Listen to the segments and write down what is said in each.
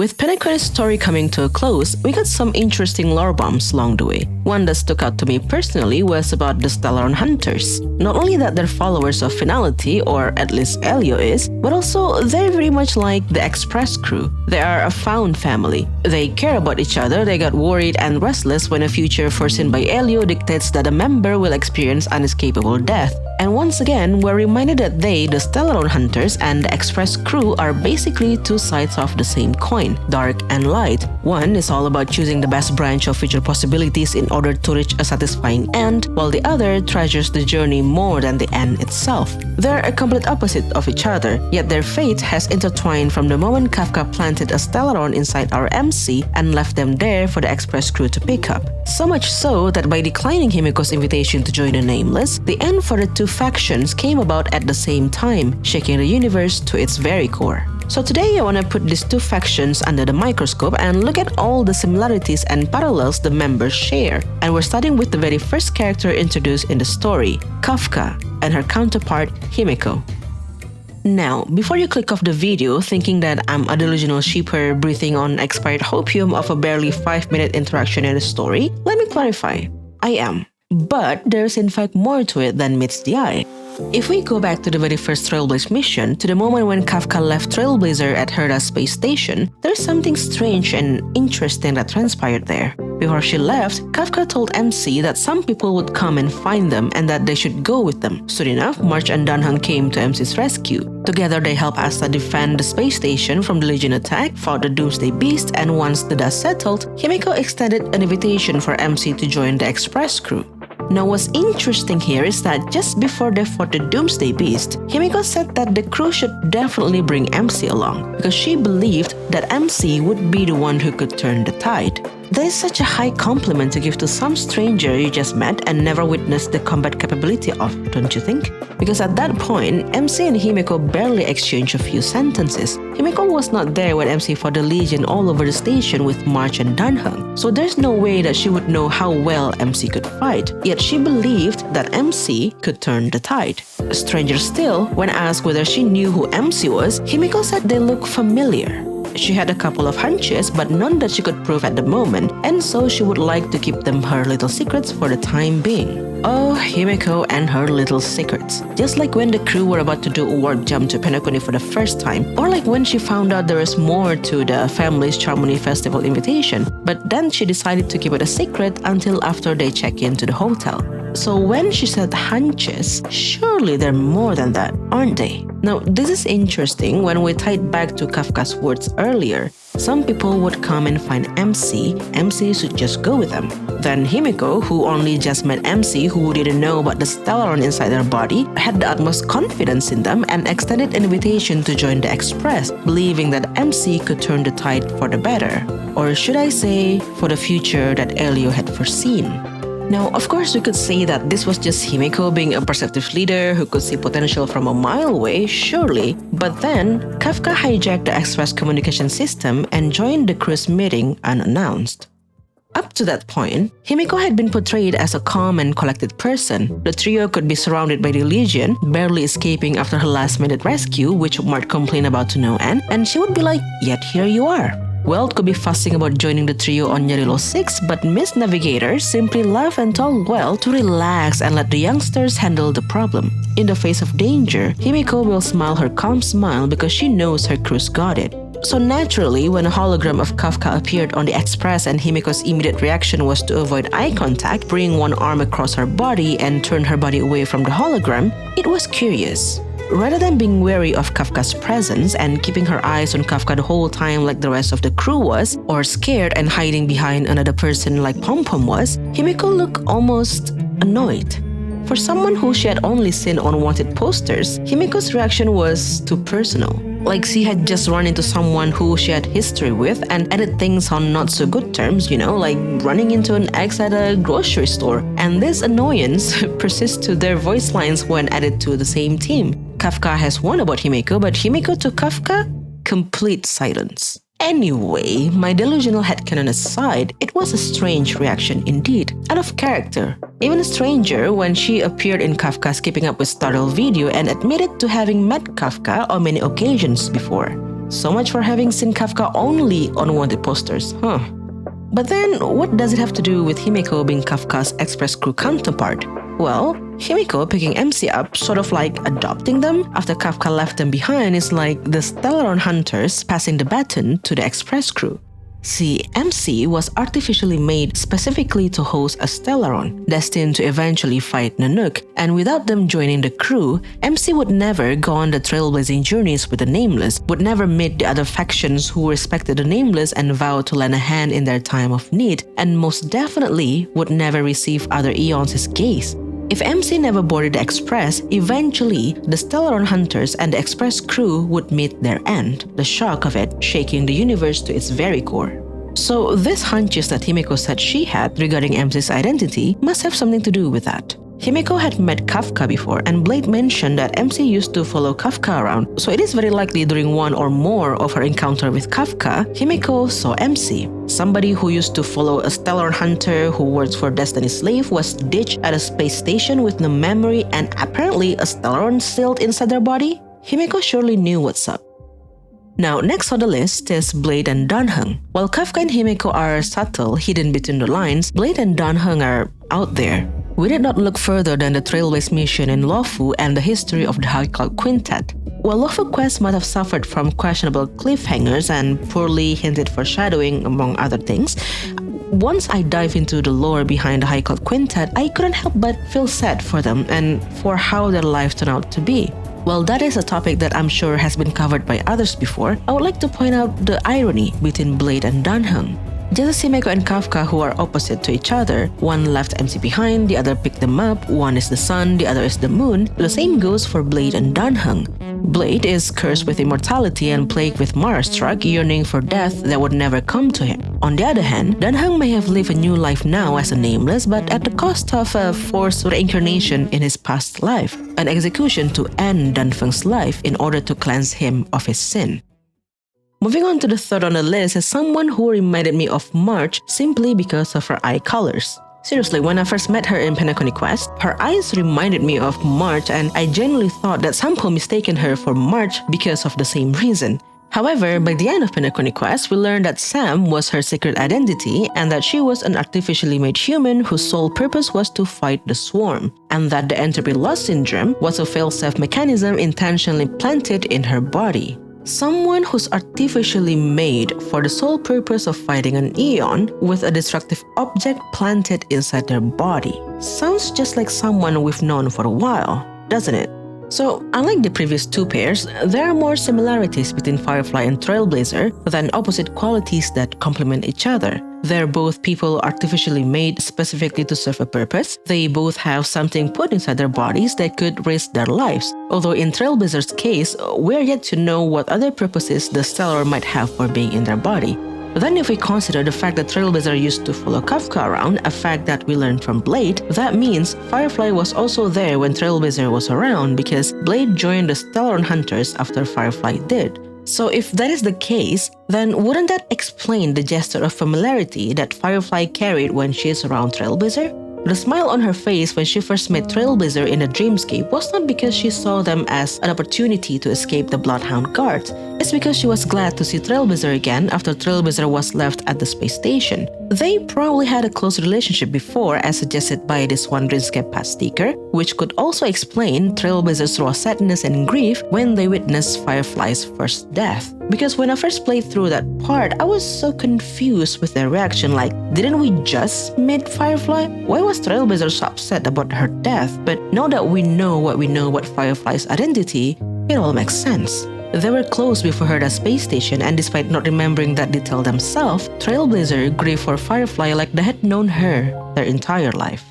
With Pentecore's story coming to a close, we got some interesting lore bombs along the way. One that stuck out to me personally was about the Stellaron Hunters. Not only that they're followers of Finality, or at least Elio is, but also they're very much like the Express crew. They are a found family. They care about each other. They got worried and restless when a future foreseen by Elio dictates that a member will experience unescapable death. And once again, we're reminded that they, the Stellaron Hunters, and the Express crew are basically two sides of the same coin, dark and light. One is all about choosing the best branch of future possibilities in order to reach a satisfying end, while the other treasures the journey more than the end itself. They're a complete opposite of each other, yet their fate has intertwined from the moment Kafka planted a Stellaron inside our MC and left them there for the Express crew to pick up. So much so that by declining Himiko's invitation to join the Nameless, the end for the two factions came about at the same time, shaking the universe to its very core. So today I want to put these two factions under the microscope and look at all the similarities and parallels the members share. And we're starting with the very first character introduced in the story, Kafka, and her counterpart, Himiko. Now, before you click off the video thinking that I'm a delusional sheeper breathing on expired hopium of a barely 5-minute interaction in the story, let me clarify. I am. But there's in fact more to it than meets the eye. If we go back to the very first Trailblaze mission, to the moment when Kafka left Trailblazer at Herda space station, there's something strange and interesting that transpired there. Before she left, Kafka told MC that some people would come and find them and that they should go with them. Soon enough, March and Danheng came to MC's rescue. Together, they helped Asta defend the space station from the Legion attack, fought the Doomsday Beast, and once the dust settled, Himiko extended an invitation for MC to join the Express crew. Now what's interesting here is that just before they fought the Doomsday Beast, Himiko said that the crew should definitely bring MC along because she believed that MC would be the one who could turn the tide. That is such a high compliment to give to some stranger you just met and never witnessed the combat capability of, don't you think? Because at that point, MC and Himiko barely exchanged a few sentences. Himiko was not there when MC fought the Legion all over the station with March and Danheng, so there's no way that she would know how well MC could fight, yet she believed that MC could turn the tide. Stranger still, when asked whether she knew who MC was, Himiko said they looked familiar. She had a couple of hunches, but none that she could prove at the moment, and so she would like to keep them her little secrets for the time being. Oh, Himiko and her little secrets. Just like when the crew were about to do a warp jump to Penacony for the first time, or like when she found out there was more to the family's Charmony Festival invitation, but then she decided to keep it a secret until after they check into the hotel. So when she said hunches, surely they're more than that, aren't they? Now, this is interesting when we tie it back to Kafka's words earlier. Some people would come and find MC should just go with them. Then Himiko, who only just met MC who didn't know about the Stellaron inside their body, had the utmost confidence in them and extended an invitation to join the Express, believing that MC could turn the tide for the better. Or should I say, for the future that Elio had foreseen. Now, of course, we could say that this was just Himiko being a perceptive leader who could see potential from a mile away, surely. But then, Kafka hijacked the Express communication system and joined the crew's meeting unannounced. Up to that point, Himiko had been portrayed as a calm and collected person. The trio could be surrounded by the Legion, barely escaping after her last-minute rescue, which Mart complained about to no end, and she would be like, yet here you are. Weld could be fussing about joining the trio on Yarilo 6, but Miss Navigator simply laughed and told Weld to relax and let the youngsters handle the problem. In the face of danger, Himiko will smile her calm smile because she knows her crew's got it. So naturally, when a hologram of Kafka appeared on the Express and Himiko's immediate reaction was to avoid eye contact, bring one arm across her body and turn her body away from the hologram, it was curious. Rather than being wary of Kafka's presence and keeping her eyes on Kafka the whole time like the rest of the crew was, or scared and hiding behind another person like Pom Pom was, Himiko looked almost annoyed. For someone who she had only seen on wanted posters, Himiko's reaction was too personal. Like she had just run into someone who she had history with and ended things on not so good terms, like running into an ex at a grocery store. And this annoyance persists to their voice lines when added to the same team. Kafka has won about Himiko, but Himiko to Kafka? Complete silence. Anyway, my delusional headcanon aside, it was a strange reaction indeed, out of character. Even stranger when she appeared in Kafka's Keeping Up with Startle video and admitted to having met Kafka on many occasions before. So much for having seen Kafka only on wanted posters, huh? But then, what does it have to do with Himeko being Kafka's Express crew counterpart? Well, Himeko picking MC up, sort of like adopting them after Kafka left them behind, is like the Stellaron hunters passing the baton to the Express crew. See, MC was artificially made specifically to host a Stellaron, destined to eventually fight Nanook, and without them joining the crew, MC would never go on the trailblazing journeys with the Nameless, would never meet the other factions who respected the Nameless and vowed to lend a hand in their time of need, and most definitely would never receive other Aeons' gaze. If MC never boarded the Express, eventually the Stellaron hunters and the Express crew would meet their end, the shock of it shaking the universe to its very core. So these hunches that Himeko said she had regarding MC's identity must have something to do with that. Himeko had met Kafka before, and Blade mentioned that MC used to follow Kafka around, so it is very likely during one or more of her encounter with Kafka, Himeko saw MC. Somebody who used to follow a Stellaron hunter who works for Destiny's Slave was ditched at a space station with no memory and apparently a Stellaron sealed inside their body? Himeko surely knew what's up. Now, next on the list is Blade and Danheng. While Kafka and Himeko are subtle, hidden between the lines, Blade and Danheng are out there. We did not look further than the Trailblaze mission in Luofu and the history of the High Cloud Quintet. While Luofu Quest might have suffered from questionable cliffhangers and poorly hinted foreshadowing, among other things, once I dive into the lore behind the High Cloud Quintet, I couldn't help but feel sad for them and for how their life turned out to be. While that is a topic that I'm sure has been covered by others before, I would like to point out the irony between Blade and Danheng. Just as Himeko and Kafka, who are opposite to each other, one left MC behind, the other picked them up, one is the sun, the other is the moon, the same goes for Blade and Danheng. Blade is cursed with immortality and plagued with Mara-struck, yearning for death that would never come to him. On the other hand, Danheng may have lived a new life now as a Nameless, but at the cost of a forced reincarnation in his past life, an execution to end Danfeng's life in order to cleanse him of his sin. Moving on to the third on the list is someone who reminded me of March simply because of her eye colors. Seriously, when I first met her in Penacony Quest, her eyes reminded me of March, and I genuinely thought that Sampo mistaken her for March because of the same reason. However, by the end of Penacony Quest, we learned that Sam was her secret identity and that she was an artificially made human whose sole purpose was to fight the swarm, and that the entropy loss syndrome was a fail-safe mechanism intentionally planted in her body. Someone who's artificially made for the sole purpose of fighting an Aeon with a destructive object planted inside their body. Sounds just like someone we've known for a while, doesn't it? So, unlike the previous two pairs, there are more similarities between Firefly and Trailblazer than opposite qualities that complement each other. They're both people artificially made specifically to serve a purpose. They both have something put inside their bodies that could risk their lives. Although in Trailblazer's case, we're yet to know what other purposes the Stellar might have for being in their body. Then if we consider the fact that Trailblazer used to follow Kafka around, a fact that we learned from Blade, that means Firefly was also there when Trailblazer was around because Blade joined the Stellaron Hunters after Firefly did. So if that is the case, then wouldn't that explain the gesture of familiarity that Firefly carried when she is around Trailblazer? The smile on her face when she first met Trailblazer in the dreamscape was not because she saw them as an opportunity to escape the Bloodhound guards. It's because she was glad to see Trailblazer again after Trailblazer was left at the space station. They probably had a close relationship before, as suggested by this one Dreamscape Pass sticker, which could also explain Trailblazer's raw sadness and grief when they witnessed Firefly's first death. Because when I first played through that part, I was so confused with their reaction, like, didn't we just meet Firefly? Why was Trailblazer so upset about her death? But now that we know what Firefly's identity, it all makes sense. They were close before her at the space station, and despite not remembering that detail themselves, Trailblazer grieved for Firefly like they had known her their entire life.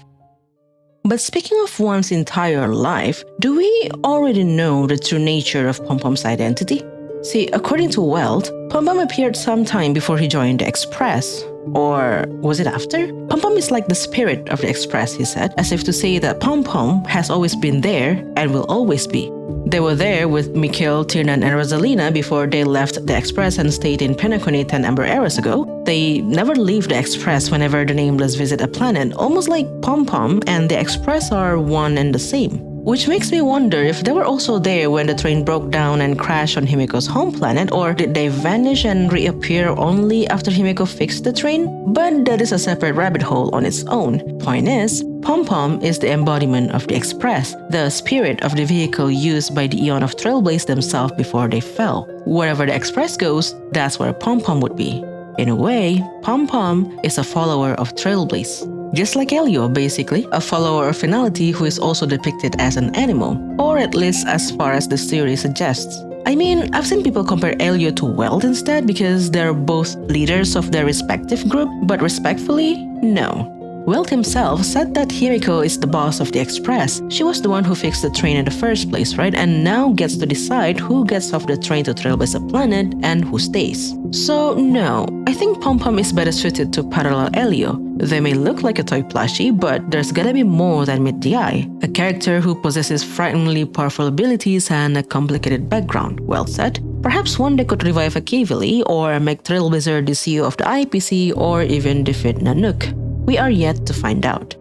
But speaking of one's entire life, do we already know the true nature of Pompom's identity? See, according to Welt, Pompom appeared sometime before he joined the Express. Or was it after? Pompom is like the spirit of the Express, he said, as if to say that Pompom has always been there and will always be. They were there with Mikhail, Tiernan, and Rosalina before they left the Express and stayed in Penacony 10 Ember Eras ago. They never leave the Express whenever the Nameless visit a planet, almost like Pompom and the Express are one and the same. Which makes me wonder if they were also there when the train broke down and crashed on Himiko's home planet, or did they vanish and reappear only after Himiko fixed the train? But that is a separate rabbit hole on its own. Point is, Pom-Pom is the embodiment of the Express, the spirit of the vehicle used by the Eon of Trailblaze themselves before they fell. Wherever the Express goes, that's where Pom-Pom would be. In a way, Pom-Pom is a follower of Trailblaze. Just like Elio, basically, a follower of Finality who is also depicted as an animal, or at least as far as the series suggests. I mean, I've seen people compare Elio to Welt instead because they're both leaders of their respective group, but respectfully, no. Welt himself said that Himiko is the boss of the Express. She was the one who fixed the train in the first place, right? And now gets to decide who gets off the train to Trailblaze a planet and who stays. So no, I think Pom-Pom is better suited to parallel Elio. They may look like a toy plushie, but there's gotta be more than meet the eye. A character who possesses frighteningly powerful abilities and a complicated background, well said. Perhaps one day could revive a Kivili, or make Trailblazer the CEO of the IPC, or even defeat Nanook. We are yet to find out.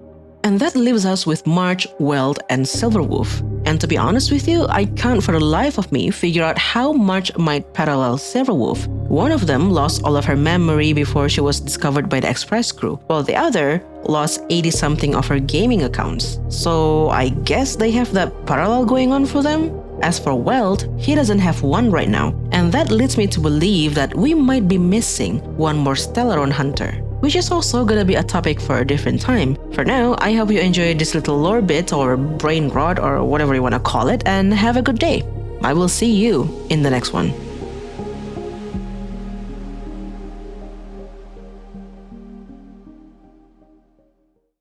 And that leaves us with March, Welt, and Silverwolf. And to be honest with you, I can't for the life of me figure out how March might parallel Silverwolf. One of them lost all of her memory before she was discovered by the Express crew, while the other lost 80-something of her gaming accounts. So I guess they have that parallel going on for them? As for Welt, he doesn't have one right now, and that leads me to believe that we might be missing one more Stellaron hunter, which is also gonna be a topic for a different time. For now, I hope you enjoyed this little lore bit or brain rot or whatever you wanna call it, and have a good day. I will see you in the next one.